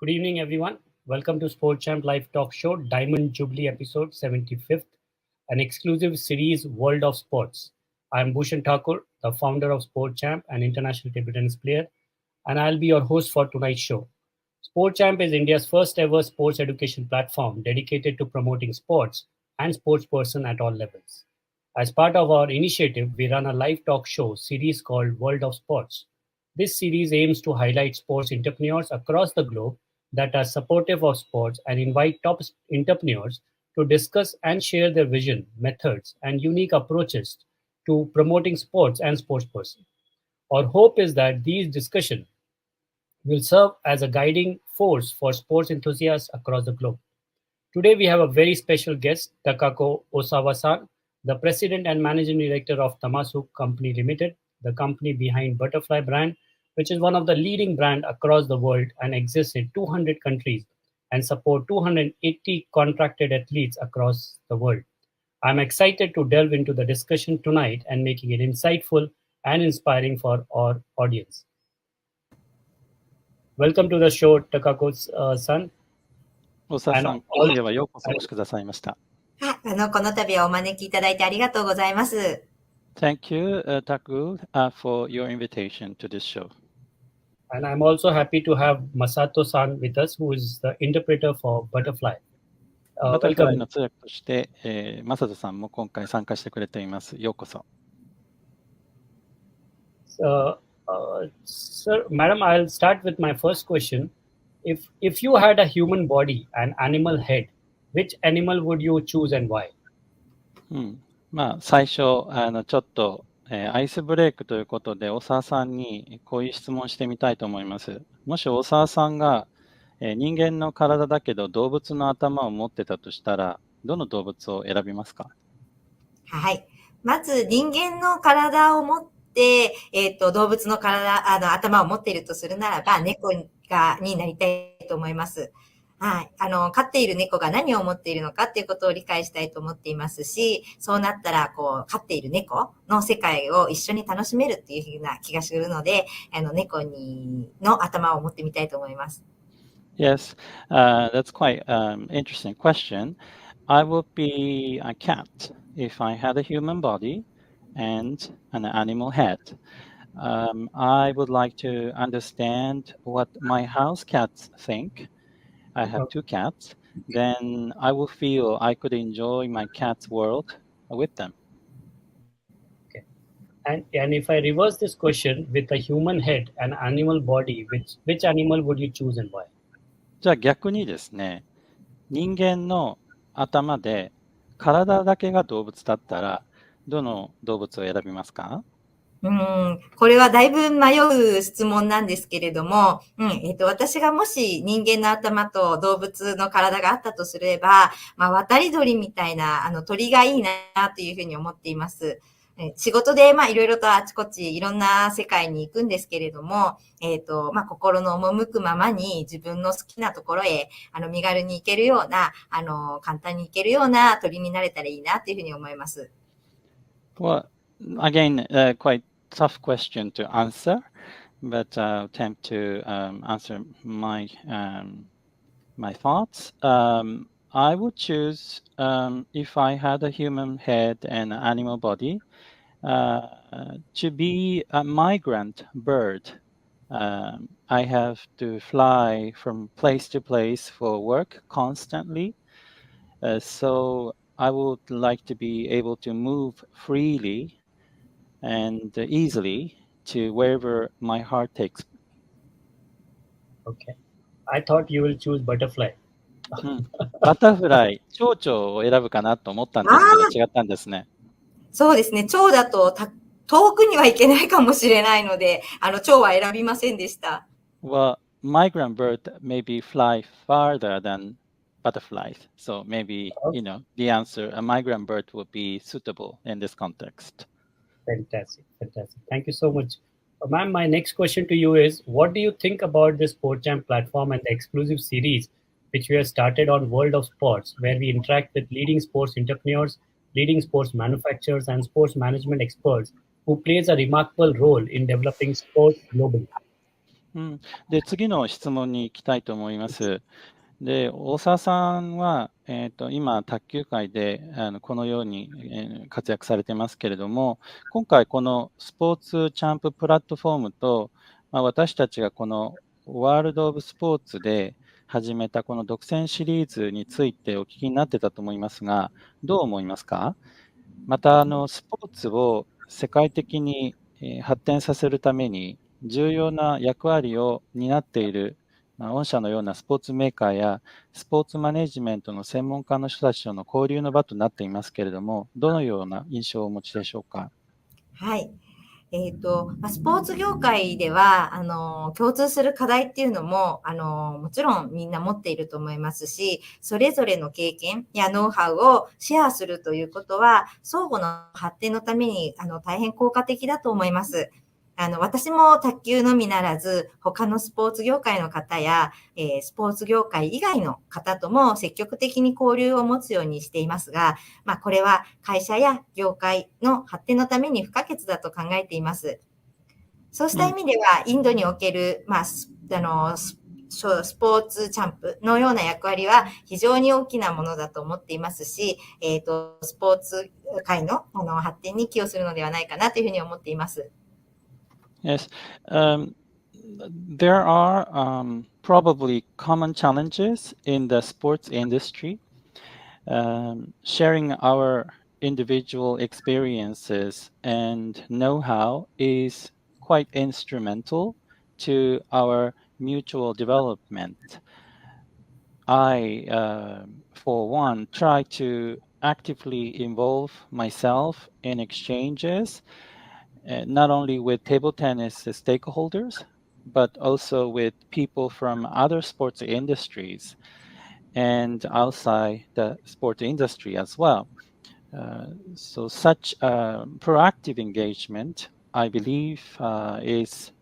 Good evening, everyone. Welcome to Sport Champ Live Talk Show, Diamond Jubilee episode 75th, an exclusive series, World of Sports. I'm Bhushan Thakur, the founder of Sport Champ, an international table tennis player, and I'll be your host for tonight's show. Sport Champ is India's first ever sports education platform dedicated to promoting sports and sports person at all levels. As part of our initiative, we run a live talk show series called World of Sports. This series aims to highlight sports entrepreneurs across the globe that are supportive of sports and invite top entrepreneurs to discuss and share their vision, methods, and unique approaches to promoting sports and sportsperson. Our hope is that these discussions will serve as a guiding force for sports enthusiasts across the globe. Today, we have a very special guest, Takako Osawa-san, the president and managing director of Tamasu Company Limited, the company behind Butterfly brand, which is one of the leading brand across the world and exists in 200 countries and support 280 contracted athletes across the world. I'm excited to delve into the discussion tonight and making it insightful and inspiring for our audience. Welcome to the show, Takako-san. 大沢さん、本日はようこそお越しくださいました。はい、この度はお招きいただいてありがとうございます。Thank you, Taku, for your invitation to this show. And I'm also happy to have Masato-san with us, who is the interpreter for Butterfly. バタフライの通訳として、マサトさんも今回参加してくれています。ようこそ。Sir, Madam, I'll start with my first question. If you had a human body and animal head, which animal would you choose and why? まあ、最初、ちょっと、アイスブレイクということで、大沢さんにこういう質問してみたいと思います。もし大沢さんが、人間の体だけど動物の頭を持ってたとしたら、どの動物を選びますか？はい。まず、人間の体を持って、動物の頭を持っているとするならば、猫になりたいと思います。はい。飼っている猫が何を持っているのかっていうことを理解したいと思っていますし、そうなったら、飼っている猫の世界を一緒に楽しめるっていうふうな気がするので、猫の頭を持ってみたいと思います。Yes, that's quite interesting question. I would be a cat if I had a human body and an animal head. I would like to understand what my house cats think. I have two cats. Then I will feel I could enjoy my cat's world with them. Okay. And if I reverse this question with a human head and animal body, which animal would you choose and why? じゃあ逆にですね、人間の頭で体だけが動物だったら、どの動物を選びますか？これはだいぶ迷う質問なんですけれども、私がもし人間の頭と動物の体があったとすれば、渡り鳥みたいな鳥がいいなというふうに思っています。仕事でいろいろとあちこちいろんな世界に行くんですけれども、心の赴くままに自分の好きなところへ身軽に行けるような簡単に行けるような鳥になれたらいいなというふうに思います。Well, again, quite tough question to answer, but I'll attempt to answer my thoughts. I would choose, if I had a human head and an animal body, to be a migrant bird. I have to fly from place to place for work constantly, so I would like to be able to move freely and easily to wherever my heart takes me. Okay. I thought you will choose butterfly. バタフライ、蝶々を選ぶかなと思ったんですけど、違ったんですね。そうですね。蝶だと遠くには行けないかもしれないので、蝶は選びませんでした。Well, migrant bird maybe fly farther than butterflies. So maybe, the answer, a migrant bird would be suitable in this context. Fantastic. Thank you so much. Ma'am, my next question to you is, what do you think about this Sport Champ platform and the exclusive series which we have started on World of Sports, where we interact with leading sports entrepreneurs, leading sports manufacturers, and sports management experts who plays a remarkable role in developing sports globally? うん。で、次の質問に行きたいと思います。で、大沢さんは、今、卓球界でこのように、活躍されてますけれども、今回このスポーツチャンププラットフォームと、私たちがこのワールド・オブ・スポーツで始めたこの独占シリーズについてお聞きになってたと思いますが、どう思いますか？また、スポーツを世界的に発展させるために重要な役割を担っている、御社のようなスポーツメーカーやスポーツマネジメントの専門家の人たちとの交流の場となっていますけれども、どのような印象をお持ちでしょうか？はい。スポーツ業界では、共通する課題っていうのも、もちろんみんな持っていると思いますし、それぞれの経験やノウハウをシェアするということは、相互の発展のために、大変効果的だと思います。私も卓球のみならず、他のスポーツ業界の方や、スポーツ業界以外の方とも積極的に交流を持つようにしていますが、これは会社や業界の発展のために不可欠だと考えています。そうした意味では、インドにおける、スポーツチャンプのような役割は非常に大きなものだと思っていますし、スポーツ界の発展に寄与するのではないかなというふうに思っています。Yes. There are probably common challenges in the sports industry. Sharing our individual experiences and know-how is quite instrumental to our mutual development. I, for one, try to actively involve myself in exchanges, not only with table tennis stakeholders, but also with people from other sports industries and outside the sport industry as well. So such proactive engagement, I believe, is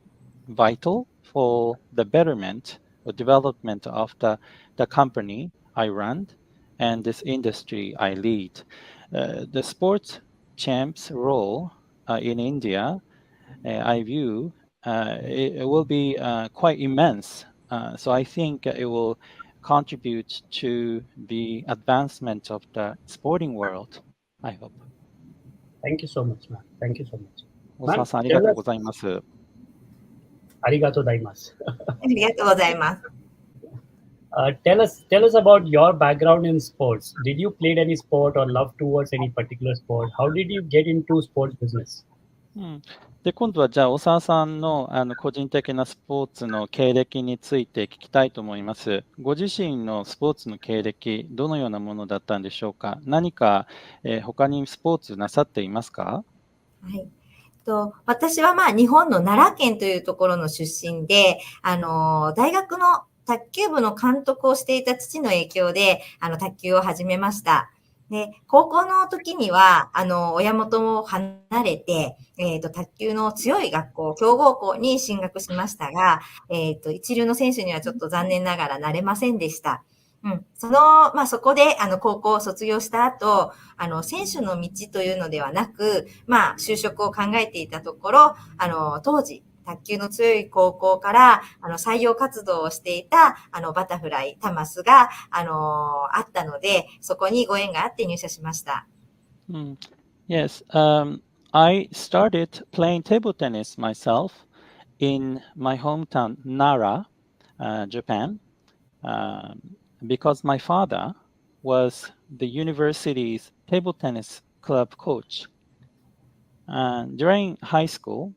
vital for the betterment or development of the company I run and this industry I lead. The sports champ's role in India, I view, it will be quite immense. So I think it will contribute to the advancement of the sporting world, I hope. Thank you so much, ma'am. Thank you so much. 大沢 Ma'am, さん、ありが tell とう us. ございます。Arigato daimasu. ありがとうございます。Tell us about your background in sports. Did you play any sport or love towards any particular sport? How did you get into sports business? うん、で、今度はじゃあ、大沢さんの個人的なスポーツの経歴について聞きたいと思います。ご自身のスポーツの経歴、どのようなものだったんでしょうか？何か、他にスポーツなさっていますか？はい。私は日本の奈良県というところの出身で、大学の卓球部の監督をしていた父の影響で、卓球を始めました。で、高校の時には、親元を離れて、卓球の強い学校、強豪校に進学しましたが、一流の選手にはちょっと残念ながらなれませんでした。うん。そこで、高校を卒業した後、選手の道というのではなく、就職を考えていたところ、当時、卓球の強い高校から、採用活動をしていた、バタフライ、タマスが、あったので、そこにご縁があって入社しました。Yes, I started playing table tennis myself in my hometown, Nara, Japan, because my father was the university's table tennis club coach. During high school,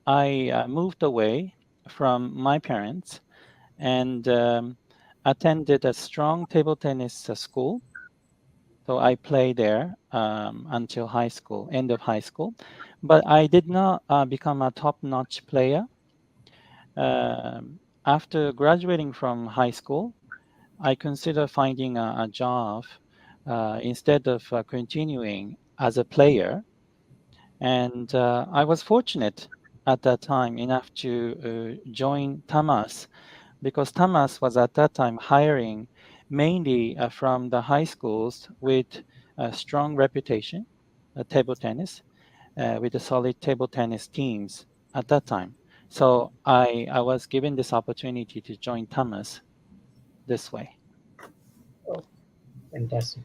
I moved away from my parents and attended a strong table tennis school. So I played there until high school, end of high school. But I did not become a top-notch player. After graduating from high school, I considered finding a job instead of continuing as a player. And I was fortunate at that time enough to join Tamas, because Tamas was at that time hiring mainly from the high schools with a strong reputation, table tennis, with the solid table tennis teams at that time. So I was given this opportunity to join Tamasu this way. Oh, fantastic.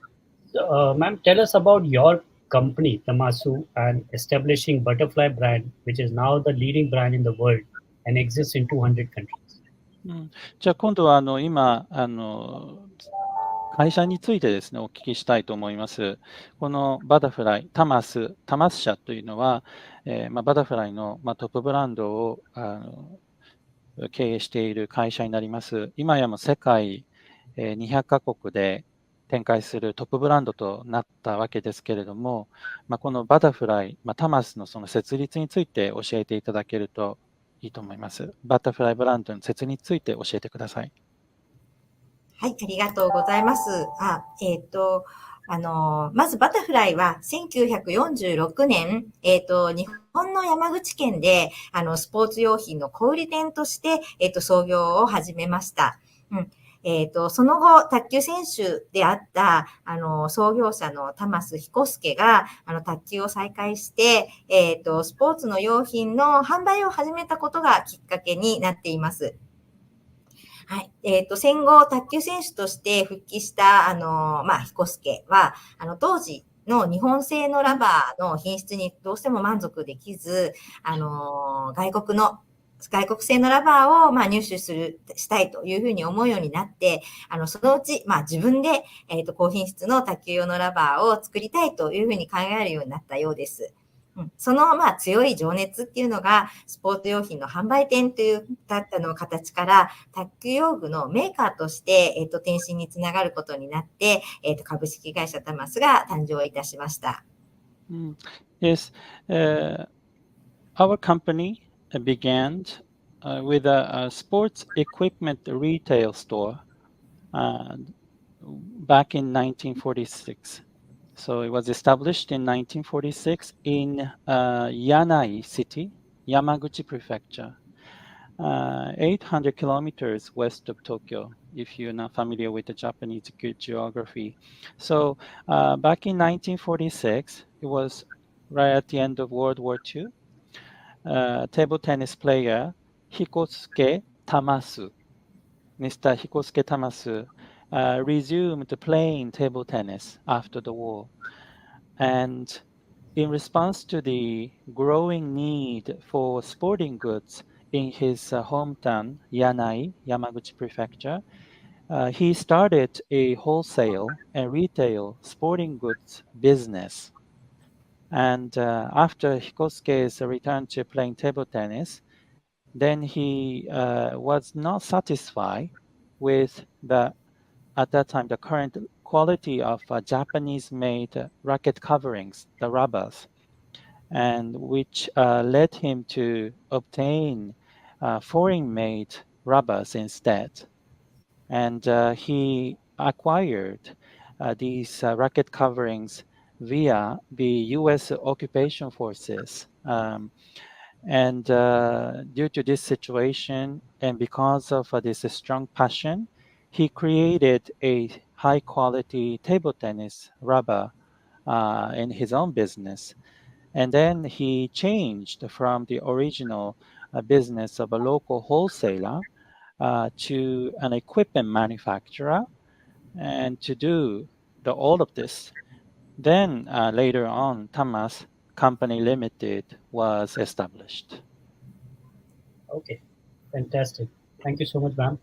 So, ma'am, tell us about your company, Tamasu, and establishing Butterfly brand, which is now the leading brand in the world and exists in 200 countries. じゃあ今度は今会社についてですね、お聞きしたいと思います。このバタフライ、タマス社というのは、バタフライの、トップブランドを経営している会社になります。今やも世界、200カ国で展開するトップブランドとなったわけですけれども、このバタフライ、タマスのその設立について教えていただけるといいと思います。バタフライブランドの設立について教えてください。はい、ありがとうございます。まずバタフライは1946年、日本の山口県で、スポーツ用品の小売店として、創業を始めました。その後、卓球選手であった、創業者の玉須彦介が、卓球を再開して、スポーツの用品の販売を始めたことがきっかけになっています。はい。戦後、卓球選手として復帰した、彦介は、当時の日本製のラバーの品質にどうしても満足できず、外国製のラバーを、入手したいというふうに思うようになって、そのうち、自分で、高品質の卓球用のラバーを作りたいというふうに考えるようになったようです。その、強い情熱っていうのが、スポーツ用品の販売店という形から、卓球用具のメーカーとして、転身につながることになって、株式会社タマスが誕生いたしました。Yes, our company began with a sports equipment retail store back in 1946. So it was established in 1946 in Yanai City, Yamaguchi Prefecture, 800 kilometers west of Tokyo, if you're not familiar with the Japanese geography. So back in 1946, it was right at the end of World War II. Table tennis player Hikosuke Tamasu, Mr. Hikosuke Tamasu, resumed playing table tennis after the war. And in response to the growing need for sporting goods in his hometown, Yanai, Yamaguchi Prefecture, he started a wholesale and retail sporting goods business. And after Hikosuke's return to playing table tennis, then he was not satisfied with at that time, the current quality of Japanese-made racket coverings, the rubbers, and which led him to obtain foreign-made rubbers instead. And he acquired these racket coverings via the U.S. occupation forces. And due to this situation, and because of this strong passion, he created a high-quality table tennis rubber in his own business. And then he changed from the original business of a local wholesaler to an equipment manufacturer, and to do all of this. Then later on, Tamas Company Limited was established. Okay, fantastic. Thank you so much, ma'am.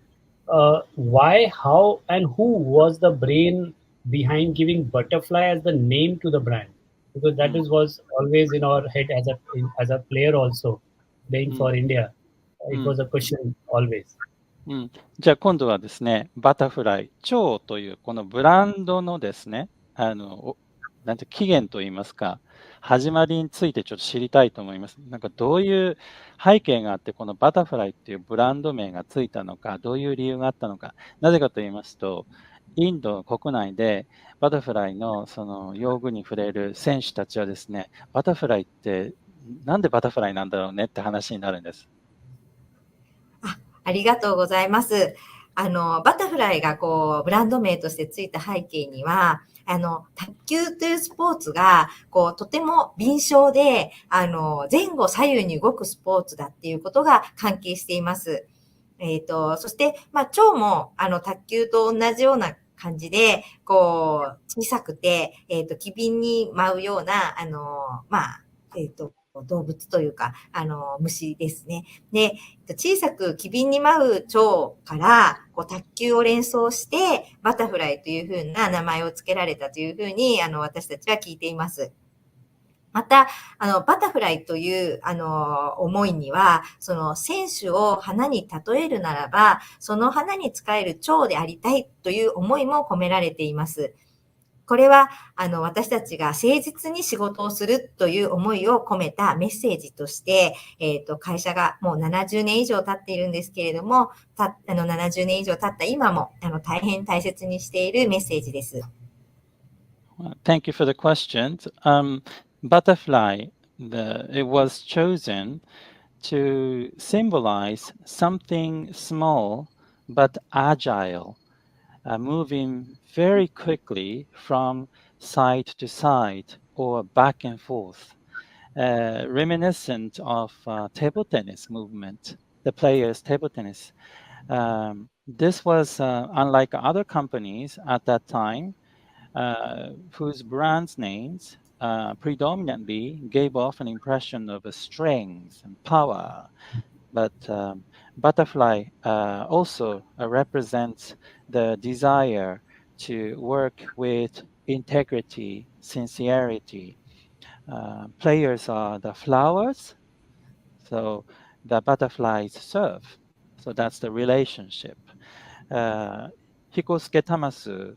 Why, how, and who was the brain behind giving Butterfly as the name to the brand? Because that was always in our head as a player also, playing for India. It was a question always. じゃあ今度はですね、バタフライ、蝶というこのブランドのですね、なんて起源といいますか、始まりについてちょっと知りたいと思います。なんかどういう背景があって、このバタフライっていうブランド名がついたのか、どういう理由があったのか。なぜかと言いますと、インド国内でバタフライのその用具に触れる選手たちはですね、バタフライってなんでバタフライなんだろうねって話になるんです。ありがとうございます。バタフライがブランド名としてついた背景には、卓球というスポーツが、とても敏捷で、前後左右に動くスポーツだっていうことが関係しています。そして、蝶も、卓球と同じような感じで、小さくて、機敏に舞うような、動物というか、虫ですね。で、小さく機敏に舞う蝶から、卓球を連想して、バタフライというふうな名前を付けられたというふうに、私たちは聞いています。また、バタフライという、思いには、その選手を花に例えるならば、その花に使える蝶でありたいという思いも込められています。これは、私たちが誠実に仕事をするという思いを込めたメッセージとして、会社がもう70年以上経っているんですけれども、70年以上経った今も、大変大切にしているメッセージです。Thank you for the questions. Butterfly, it was chosen to symbolize something small but agile, moving very quickly from side to side or back and forth, reminiscent of table tennis movement, the players' table tennis. This was unlike other companies at that time, whose brand's names predominantly gave off an impression of strength and power. But butterfly also represents the desire to work with integrity, sincerity. Players are the flowers, so the butterflies serve. So that's the relationship. Hikosuke Tamasu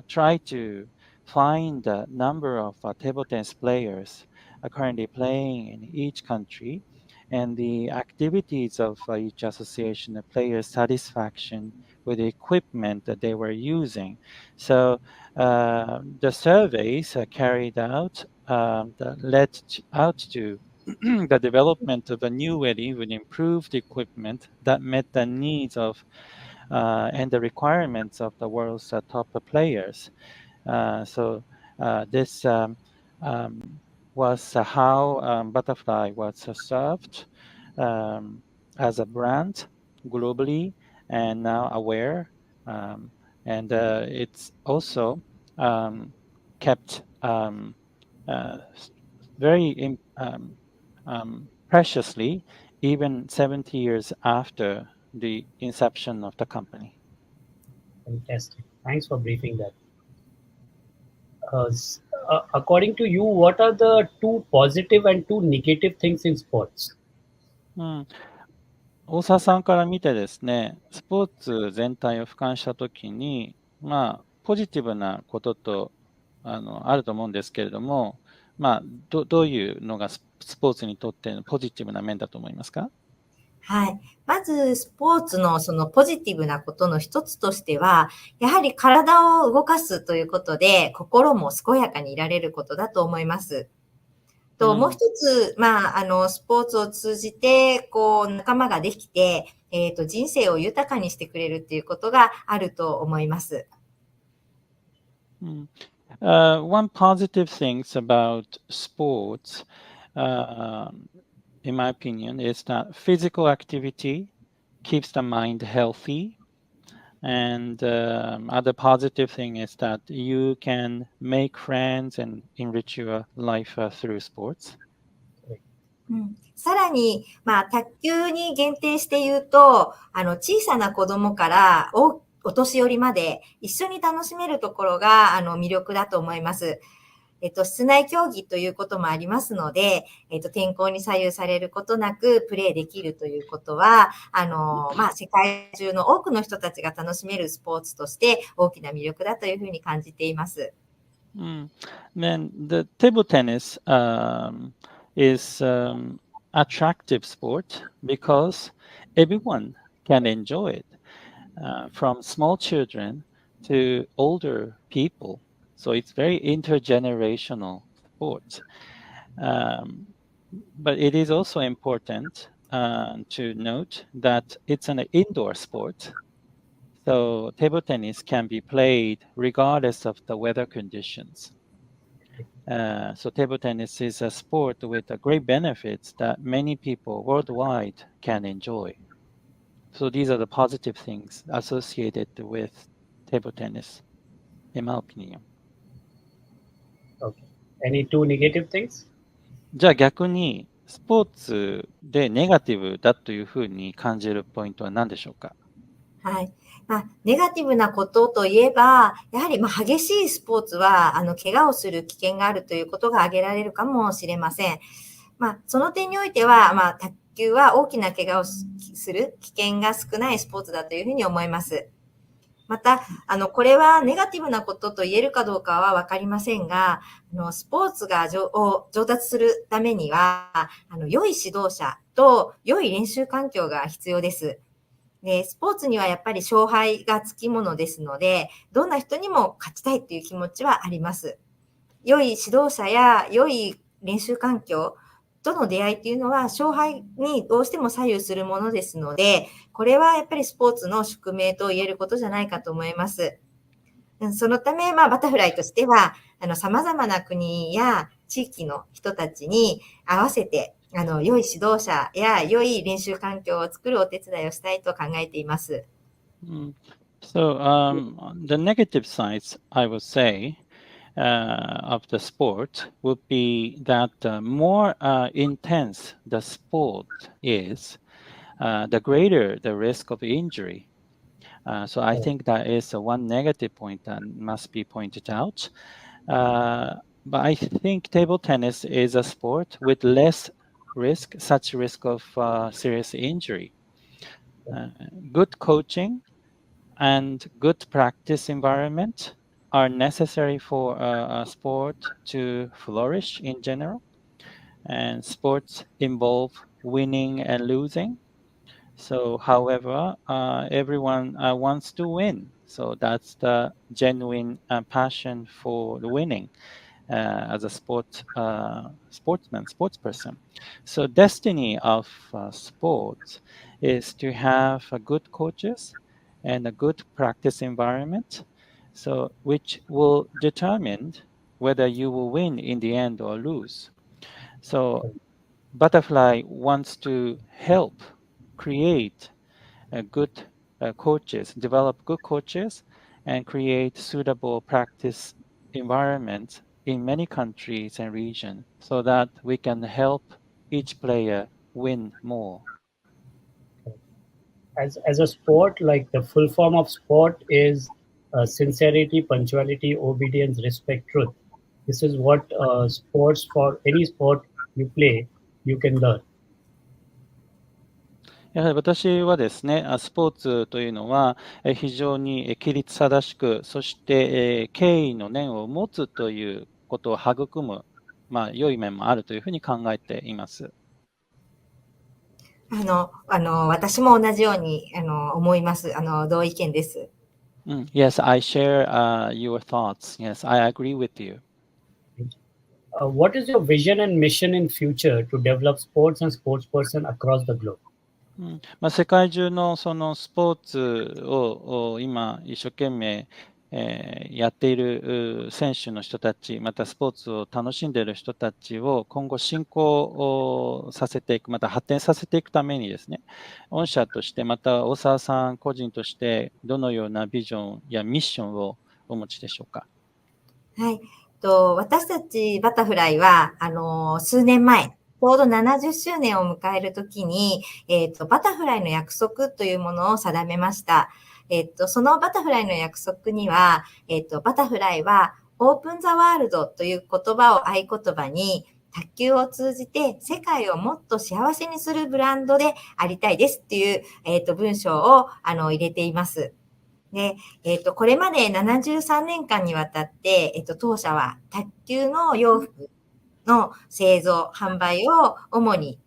tried to find the number of table tennis players currently playing in each country and the activities of each association, the players' satisfaction with the equipment that they were using. So the surveys carried out that led out to the development of a new way with improved equipment that met the needs of and the requirements of the world's top players. So this was how Butterfly was served as a brand globally and now aware. And it's also kept very preciously, even 70 years after the inception of the company. Fantastic. Thanks for briefing that. According to you, what are the two positive and two negative things in sports? うん、大沢さんから見てですね、スポーツ全体を俯瞰したときに、ポジティブなこととあると思うんですけれども、どういうのがスポーツにとってのポジティブな面だと思いますか？はい。まず、スポーツのそのポジティブなことの一つとしては、やはり体を動かすということで、心も健やかにいられることだと思います。もう一つ、スポーツを通じて、仲間ができて、人生を豊かにしてくれるっていうことがあると思います。One positive thing about sports, in my opinion, is that physical activity keeps the mind healthy. And other positive thing is that you can make friends and enrich your life through sports. さらに、卓球に限定して言うと、小さな子供からお年寄りまで一緒に楽しめるところが、魅力だと思います。室内競技ということもありますので、天候に左右されることなくプレーできるということは、世界中の多くの人たちが楽しめるスポーツとして大きな魅力だというふうに感じています。Then the table tennis is attractive sport because everyone can enjoy it, from small children to older people. So it's very intergenerational sport. But it is also important to note that it's an indoor sport. So table tennis can be played regardless of the weather conditions. So table tennis is a sport with great benefits that many people worldwide can enjoy. So these are the positive things associated with table tennis, in my opinion. Okay. Any two negative things? じゃあ逆に、スポーツでネガティブだというふうに感じるポイントは何でしょうか？はい。ネガティブなことといえば、やはり、激しいスポーツは、怪我をする危険があるということが挙げられるかもしれません。その点においては、卓球は大きな怪我をする危険が少ないスポーツだというふうに思います。また、これはネガティブなことと言えるかどうかはわかりませんが、スポーツを上達するためには、良い指導者と良い練習環境が必要です。で、スポーツにはやっぱり勝敗がつきものですので、どんな人にも勝ちたいっていう気持ちはあります。良い指導者や良い練習環境との出会いっていうのは勝敗にどうしても左右するものですので、これはやっぱりスポーツの宿命と言えることじゃないかと思います。そのため、バタフライとしては、様々な国や地域の人たちに合わせて、良い指導者や良い練習環境を作るお手伝いをしたいと考えています。So, the negative sides, I would say, of the sport would be that more intense the sport is, the greater the risk of injury. So I think that is one negative point that must be pointed out. But I think table tennis is a sport with less risk, such risk of serious injury. Good coaching and good practice environment are necessary for a sport to flourish in general. And sports involve winning and losing. So, however, everyone wants to win. So that's the genuine passion for the winning as a sportsperson. So, destiny of sports is to have good coaches and a good practice environment, so which will determine whether you will win in the end or lose. So, Butterfly wants to help create good coaches, develop good coaches, and create suitable practice environments in many countries and regions so that we can help each player win more. As a sport, like the full form of sport is sincerity, punctuality, obedience, respect, truth. This is what sports, for any sport you play, you can learn. やはり私はですね、スポーツというのは非常に規律正しく、そして敬意の念を持つということを育む、良い面もあるというふうに考えています。私も同じように、思います。同意見です。Yes, I share your thoughts. Yes, I agree with you. What is your vision and mission in future to develop sports and sportsperson across the globe? 世界中のそのスポーツを今一生懸命やっている選手の人たち、またスポーツを楽しんでいる人たちを今後進行させていく、また発展させていくためにですね、御社として、また大沢さん個人としてどのようなビジョンやミッションをお持ちでしょうか？はい。私たちバタフライは、数年前、ちょうど70周年を迎えるときに、バタフライの約束というものを定めました。そのバタフライの約束には、バタフライはオープンザワールドという言葉を合言葉に、卓球を通じて世界をもっと幸せにするブランドでありたいですっていう、文章を入れています。で、これまで73年間にわたって、当社は卓球の洋服の製造、販売を主に、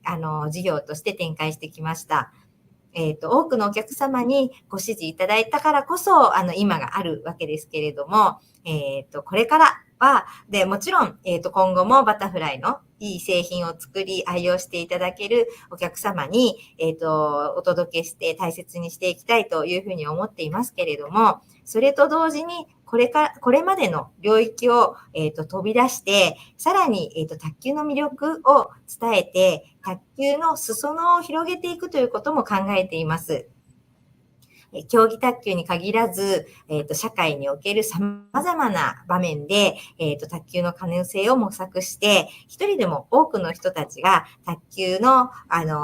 事業として展開してきました。多くのお客様にご支持いただいたからこそ、今があるわけですけれども、これからは、で、もちろん、今後もバタフライのいい製品を作り、愛用していただけるお客様に、お届けして大切にしていきたいというふうに思っていますけれども、それと同時に、これまでの領域を、飛び出して、さらに、卓球の魅力を伝えて、卓球の裾野を広げていくということも考えています。競技卓球に限らず、社会における様々な場面で、卓球の可能性を模索して、一人でも多くの人たちが卓球の、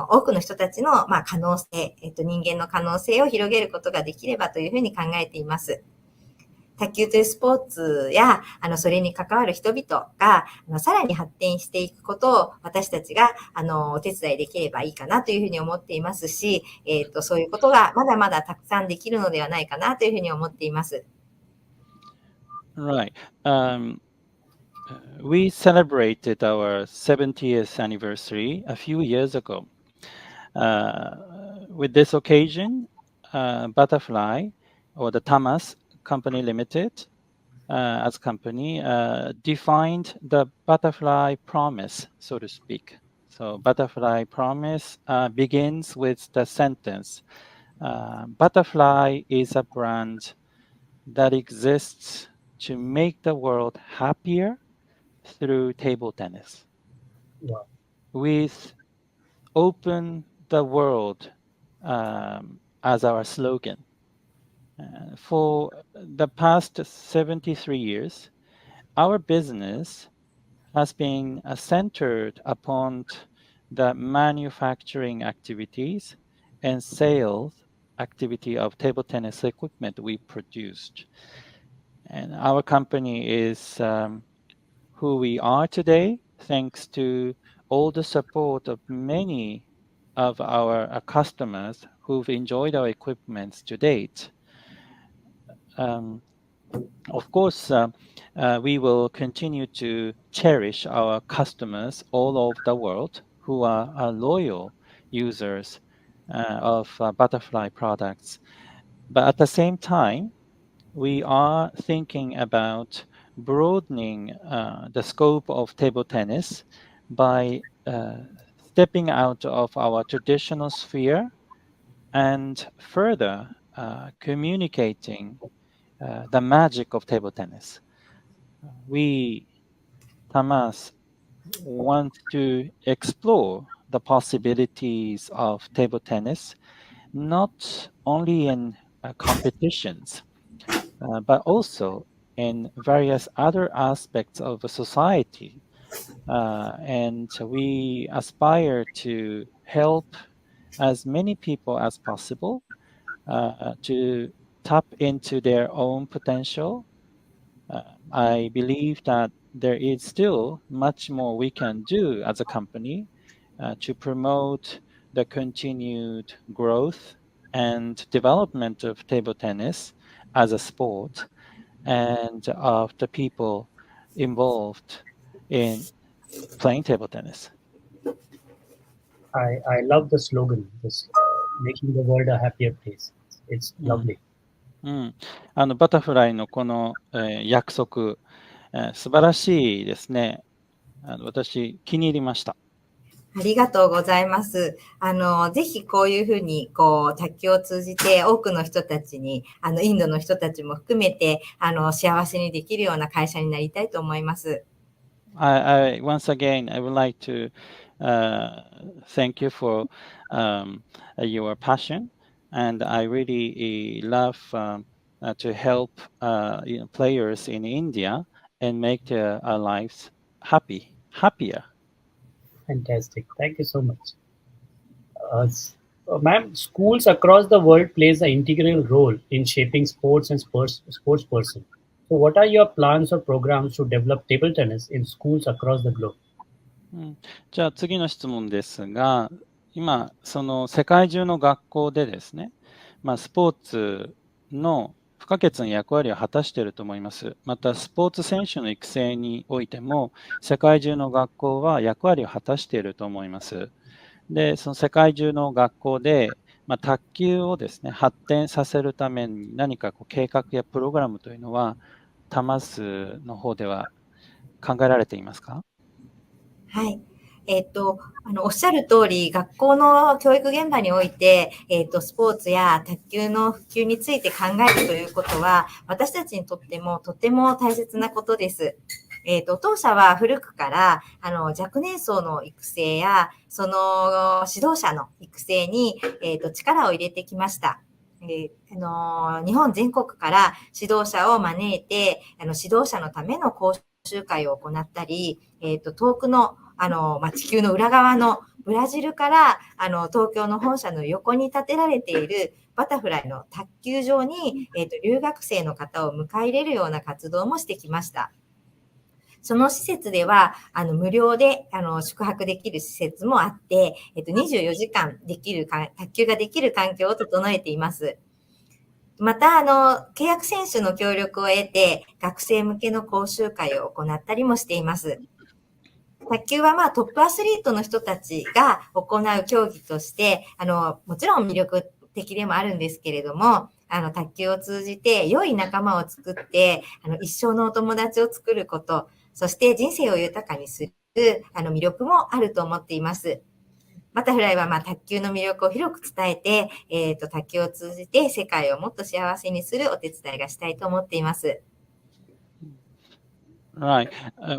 多くの人たちの、可能性、人間の可能性を広げることができればというふうに考えています。卓球というスポーツや、それに関わる人々が、さらに発展していくことを私たちが、お手伝いできればいいかなというふうに思っていますし、そういうことがまだまだたくさんできるのではないかなというふうに思っています。Right. We celebrated our 70th anniversary a few years ago. With this occasion, Butterfly or the Tamas Company Limited as company defined the butterfly promise, so to speak. So butterfly promise begins with the sentence, butterfly is a brand that exists to make the world happier through table tennis. Wow. With open the world as our slogan. For the past 73 years, our business has been centered upon the manufacturing activities and sales activity of table tennis equipment we produced. And our company is who we are today, thanks to all the support of many of our customers who've enjoyed our equipments to date. Of course, we will continue to cherish our customers all over the world who are loyal users of Butterfly products. But at the same time, we are thinking about broadening the scope of table tennis by stepping out of our traditional sphere and further communicating the magic of table tennis. We, Tamas, want to explore the possibilities of table tennis, not only in competitions, but also in various other aspects of society. And we aspire to help as many people as possible to tap into their own potential. I believe that there is still much more we can do as a company to promote the continued growth and development of table tennis as a sport and of the people involved in playing table tennis. I love the slogan, this making the world a happier place. It's lovely. バタフライのこの、約束、素晴らしいですね。私、気に入りました。ありがとうございます。ぜひこういうふうに、卓球を通じて多くの人たちに、インドの人たちも含めて、幸せにできるような会社になりたいと思います。Once again, I would like to thank you for your passion, and I really love to help players in India and make their lives happier. Fantastic. Thank you so much. Ma'am, schools across the world plays an integral role in shaping sports and sports person. So what are your plans or programs to develop table tennis in schools across the globe? じゃあ次の質問ですが、今、その世界中の学校でですね、スポーツの不可欠な役割を果たしていると思います。また、スポーツ選手の育成においても、世界中の学校は役割を果たしていると思います。で、その世界中の学校で、卓球をですね、発展させるために何か計画やプログラムというのは、タマスの方では考えられていますか？はい。おっしゃる通り、学校の教育現場において、スポーツや卓球の普及について考えるということは、私たちにとってもとても大切なことです。当社は古くから、若年層の育成や、その指導者の育成に、力を入れてきました。日本全国から指導者を招いて、指導者のための講習会を行ったり、遠くの、地球の裏側のブラジルから、東京の本社の横に建てられているバタフライの卓球場に、留学生の方を迎え入れるような活動もしてきました。その施設では、無料で、宿泊できる施設もあって、24時間できる卓球ができる環境を整えています。また、契約選手の協力を得て、学生向けの講習会を行ったりもしています。卓球はトップアスリートの人たちが行う競技として、もちろん魅力的でもあるんですけれども、卓球を通じて良い仲間を作って、一生のお友達を作ること、そして人生を豊かにする、魅力もあると思っています。バタフライは卓球の魅力を広く伝えて、卓球を通じて世界をもっと幸せにするお手伝いがしたいと思っています。Right.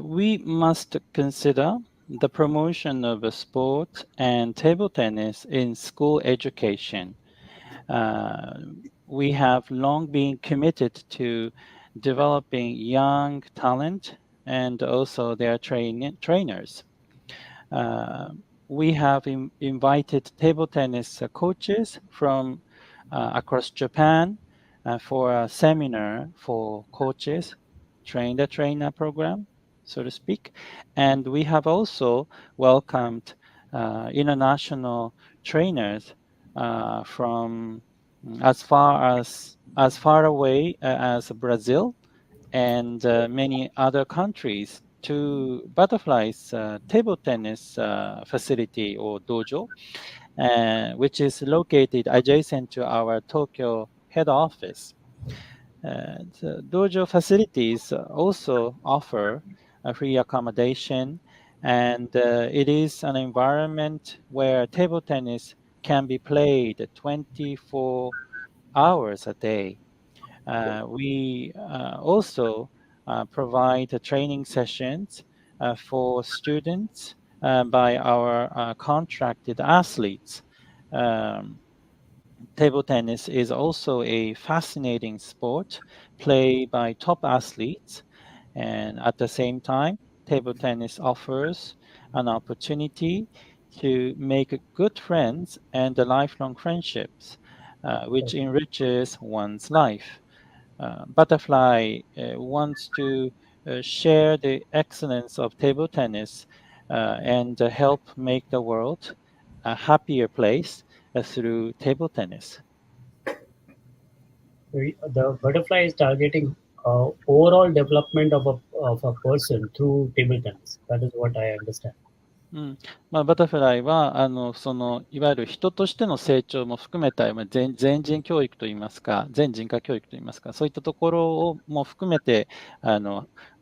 We must consider the promotion of sport and table tennis in school education. We have long been committed to developing young talent and also their trainers. We have invited table tennis coaches from across Japan for a seminar for coaches, train the trainer program, so to speak. And we have also welcomed international trainers from as far away as Brazil and many other countries to Butterfly's table tennis facility or dojo, which is located adjacent to our Tokyo head office. The dojo facilities also offer a free accommodation, and it is an environment where table tennis can be played 24 hours a day. We also provide training sessions for students by our contracted athletes. Table tennis is also a fascinating sport played by top athletes, and at the same time, table tennis offers an opportunity to make good friends and lifelong friendships, which enriches one's life. Butterfly wants to share the excellence of table tennis and help make the world a happier place through table tennis. The butterfly is targeting overall development of a person through table tennis. That is what I understand. バタフライは、いわゆる人としての成長も含めた、全人教育といいますか、全人格教育といいますか、そういったところをも含めて、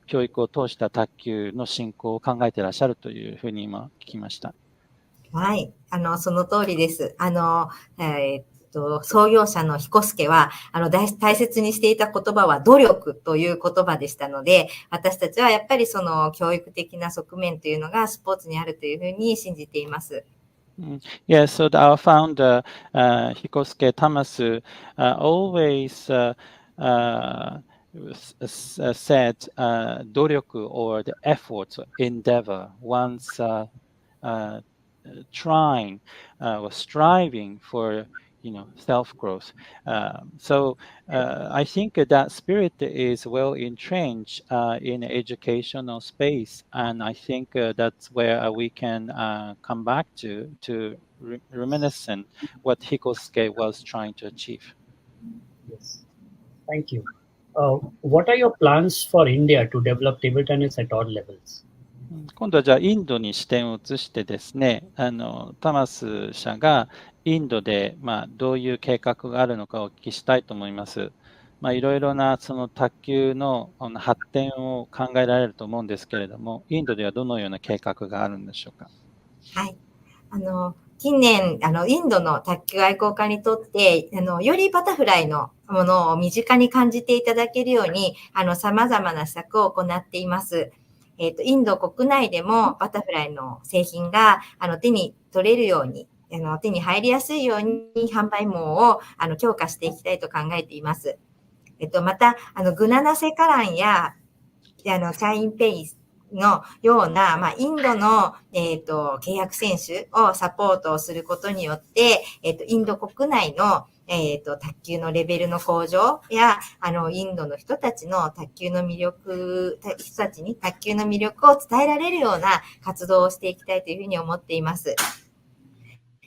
教育を通した卓球の振興を考えていらっしゃるというふうに今聞きました。はい。その通りです。創業者の彦助は、大切にしていた言葉は努力という言葉でしたので、私たちはやっぱりその教育的な側面というのがスポーツにあるというふうに信じています。Yeah, so our founder, Hikosuke Tamasu, always said 努力 or the effort, endeavor, one's trying or striving for self-growth. So I think that spirit is well entrenched in educational space, and I think that's where we can come back to reminiscent what Hikosuke was trying to achieve. Yes, thank you. What are your plans for India to develop table tennis at all levels? 今度はじゃあインドに視点を移してですね、タマス社がインドで、どういう計画があるのかをお聞きしたいと思います。いろいろなその卓球の発展を考えられると思うんですけれども、インドではどのような計画があるんでしょうか？はい。近年、インドの卓球愛好家にとって、よりバタフライのものを身近に感じていただけるように、様々な施策を行っています。インド国内でもバタフライの製品が、手に取れるように、手に入りやすいように販売網を、強化していきたいと考えています。また、グナナセカランや、チャインペイのような、インドの、契約選手をサポートをすることによって、インド国内の、卓球のレベルの向上や、インドの人たちの卓球の魅力、人たちに卓球の魅力を伝えられるような活動をしていきたいというふうに思っています。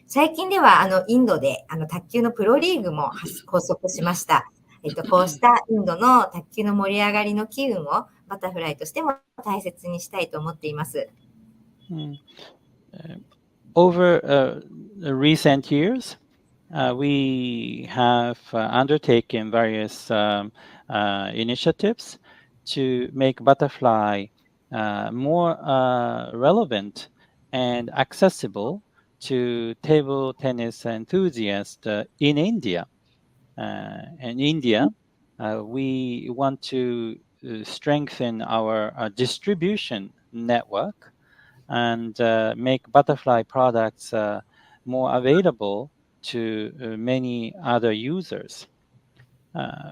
最近では、インドで、卓球のプロリーグも発足しました。こうしたインドの卓球の盛り上がりの機運をバタフライとしても大切にしたいと思っています。Over recent years, we have undertaken various initiatives to make butterfly more relevant and accessible to table tennis enthusiasts in India. In India, we want to strengthen our distribution network and make butterfly products more available to many other users.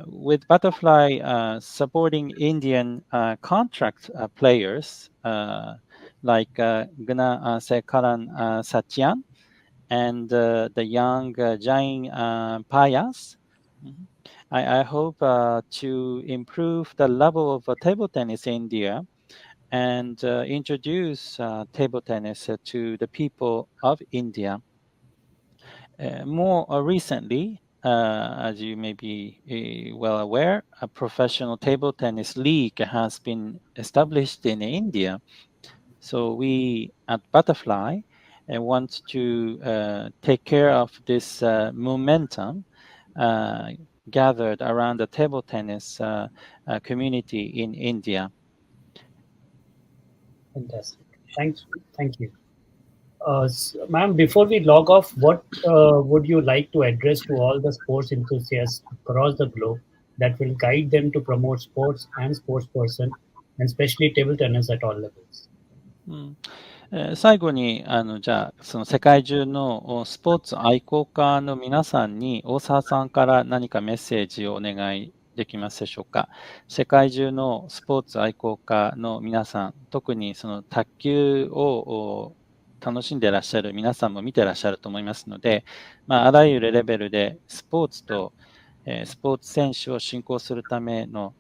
With Butterfly supporting Indian contract players like Guna Sekaran Satyan and the young Jain Payas, I hope to improve the level of table tennis in India and introduce table tennis to the people of India. More recently, as you may be well aware, a professional table tennis league has been established in India. So we at Butterfly want to take care of this momentum gathered around the table tennis community in India. Fantastic. Thank you. Ma'am, before we log off, what would you like to address to all the sports enthusiasts across the globe that will guide them to promote sports and sports person, and especially table tennis at all levels? 最後に、じゃあ、その世界中のスポーツ愛好家の皆さんに、大沢さんから何かメッセージをお願いできますでしょうか。世界中のスポーツ愛好家の皆さん、特にその卓球を楽しんでいらっしゃる皆さんも見ていらっしゃると思いますので、あらゆるレベルでスポーツと、スポーツ選手を進行するための、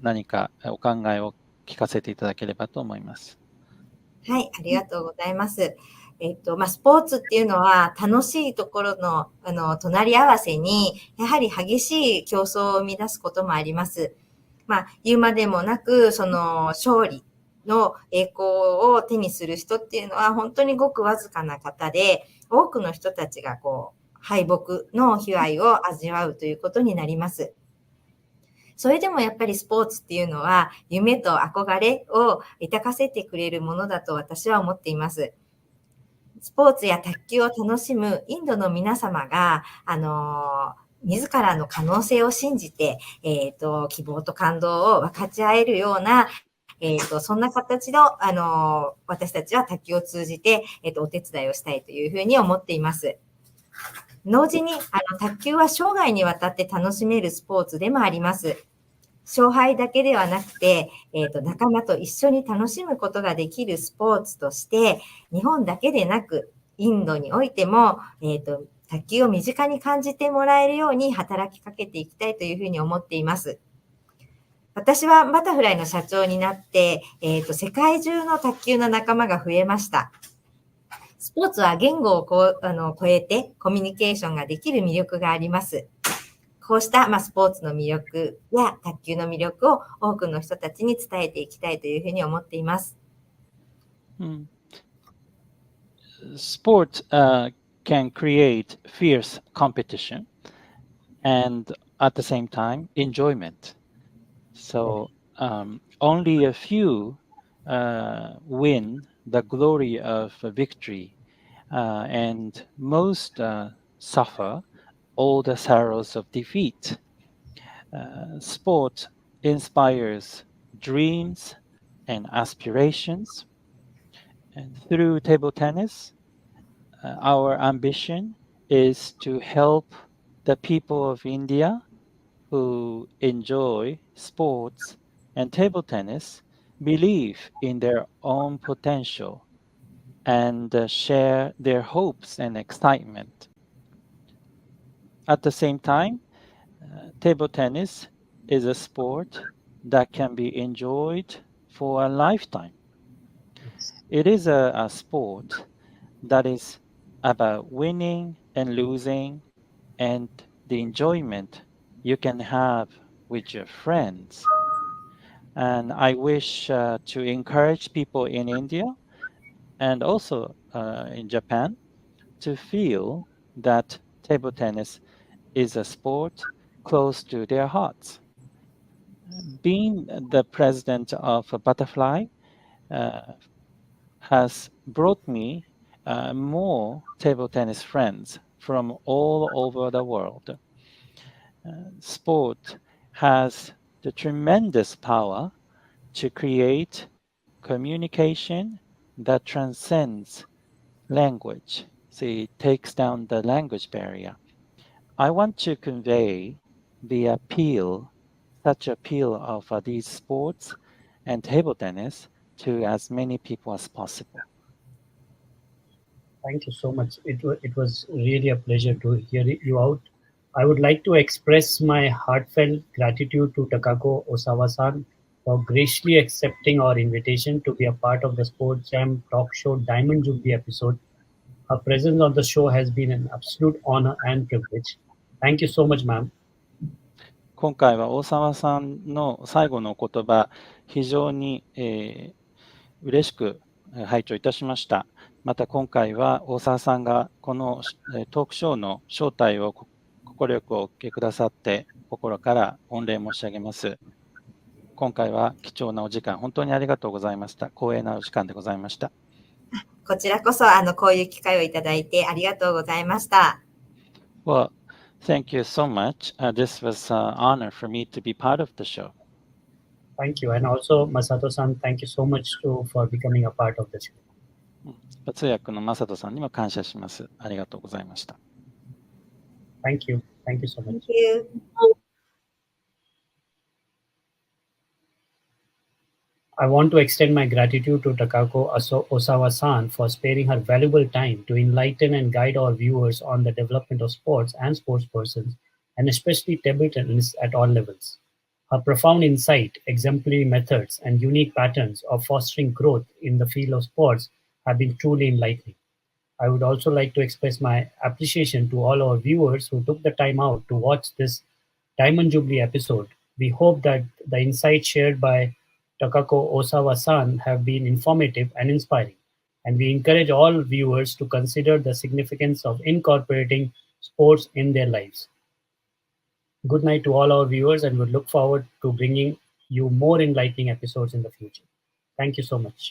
何かお考えを聞かせていただければと思います。はい、ありがとうございます。スポーツっていうのは楽しいところの、隣り合わせに、やはり激しい競争を生み出すこともあります。言うまでもなく、その勝利の栄光を手にする人っていうのは本当にごくわずかな方で、多くの人たちが敗北の被害を味わうということになります。それでもやっぱりスポーツっていうのは夢と憧れを抱かせてくれるものだと私は思っています。スポーツや卓球を楽しむインドの皆様が、自らの可能性を信じて、希望と感動を分かち合えるような、そんな形の、私たちは卓球を通じて、お手伝いをしたいというふうに思っています。同時に、卓球は生涯にわたって楽しめるスポーツでもあります。勝敗だけではなくて、仲間と一緒に楽しむことができるスポーツとして、日本だけでなく、インドにおいても、卓球を身近に感じてもらえるように働きかけていきたいというふうに思っています。私はバタフライの社長になって、世界中の卓球の仲間が増えました。スポーツは言語を超えてコミュニケーションができる魅力があります。こうした、スポーツの魅力や卓球の魅力を多くの人たちに伝えていきたいというふうに思っています。Sport can create fierce competition, and at the same time, enjoyment. So only a few win the glory of victory, and most suffer all the sorrows of defeat. Sport inspires dreams and aspirations. And through table tennis, our ambition is to help the people of India who enjoy sports and table tennis believe in their own potential and share their hopes and excitement. At the same time, table tennis is a sport that can be enjoyed for a lifetime. It is a sport that is about winning and losing and the enjoyment you can have with your friends. And I wish to encourage people in India and also in Japan to feel that table tennis is a sport close to their hearts. Being the president of a Butterfly uh, has brought me more table tennis friends from all over the world. Sport has the tremendous power to create communication that transcends language. So it takes down the language barrier. I want to convey the appeal, such appeal of these sports and table tennis to as many people as possible. Thank you so much. It was really a pleasure to hear you out. I would like to express my heartfelt gratitude to Takako Osawa-san for graciously accepting our invitation to be a part of the Sports Jam Talk Show Diamond Jubilee episode. Her presence on the show has been an absolute honor and privilege. Thank you so much, ma'am. 今回は大沢さんの最後のお言葉、非常に、嬉しく拝聴いたしました。また今回は大沢さんがこのトークショーの招待を快くお受けくださって心から御礼申し上げます。今回は貴重なお時間、本当にありがとうございました。光栄なお時間でございました。こちらこそ、こういう機会をいただいてありがとうございました。Well, thank you so much. This was an honor for me to be part of the show. Thank you. And also, Masato-san, thank you so much for becoming a part of the show. 通訳の正人さんにも感謝します。ありがとうございました。Thank you. Thank you so much. Thank you. I want to extend my gratitude to Takako Osawa-san for sparing her valuable time to enlighten and guide our viewers on the development of sports and sportspersons, and especially table tennis at all levels. Her profound insight, exemplary methods, and unique patterns of fostering growth in the field of sports have been truly enlightening. I would also like to express my appreciation to all our viewers who took the time out to watch this Diamond Jubilee episode. We hope that the insights shared by Takako Osawa-san have been informative and inspiring, and we encourage all viewers to consider the significance of incorporating sports in their lives. Good night to all our viewers, and we look forward to bringing you more enlightening episodes in the future. Thank you so much.